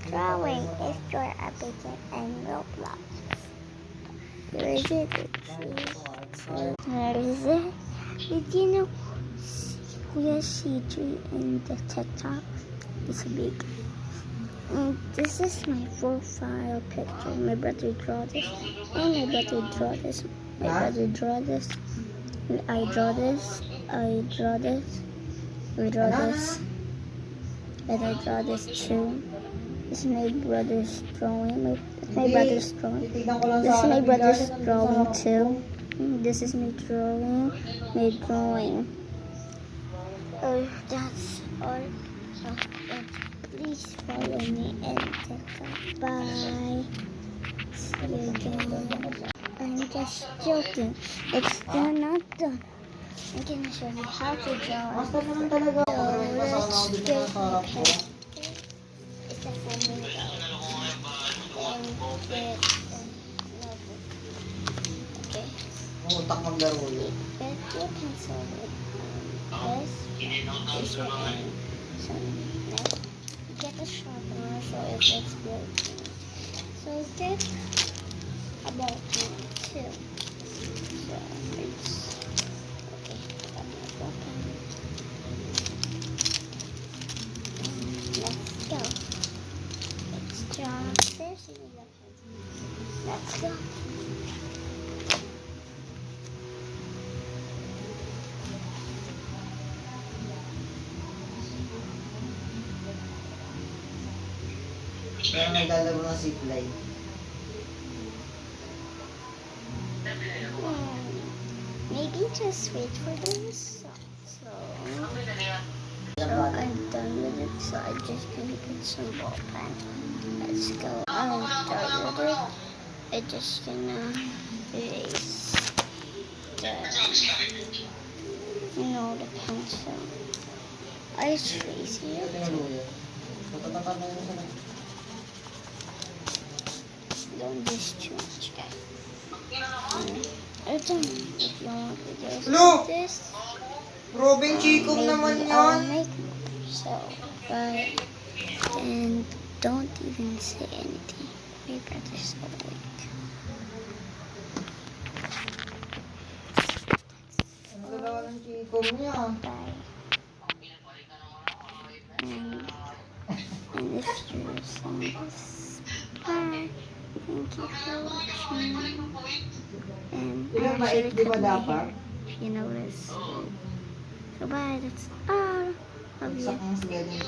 drawing is your appetite and Roblox. Here is it. Here is it. Did you know Kuya CJ in the TikTok is big? And this is my profile picture. My brother draw this. And my brother draw this. My brother draw this. And I draw this. I draw this. We draw this. And I draw this too. This is my brother's drawing. My brother's drawing. This is my brother's drawing too. This is my drawing. My drawing. Oh, that's all. Please follow me and TikTok. Bye. See you again. I'm just joking. It's still not done. I'm gonna show you how to draw. So let's get okay. It's a flamingo. And get notebook. Okay. Utak maglaro yun. Get your pencil with this one. So now get a sharpener so if it's broken. So get about 2. So it's okay. Got my broken. Let's go. Let's draw this. Let's go. Pero naglalaro ng zipline. Maybe just wait for this. So I'm done with it. So I'm just gonna put some ball pen. Let's go. I'm done with it. I'm just gonna erase the pencil. I trace here. Don't just too much, guys. If you want videos like this, Robin Chico naman I'll yan. make more. So, but and don't even say anything. My brother's awake. Ang galaw ng Chico niya. Bye. And if you're listening this, bye. Thank you for watching. And Ilang bait, di ba dapat? if you notice. So bye, that's all. Love you. Sakang sa ganyan.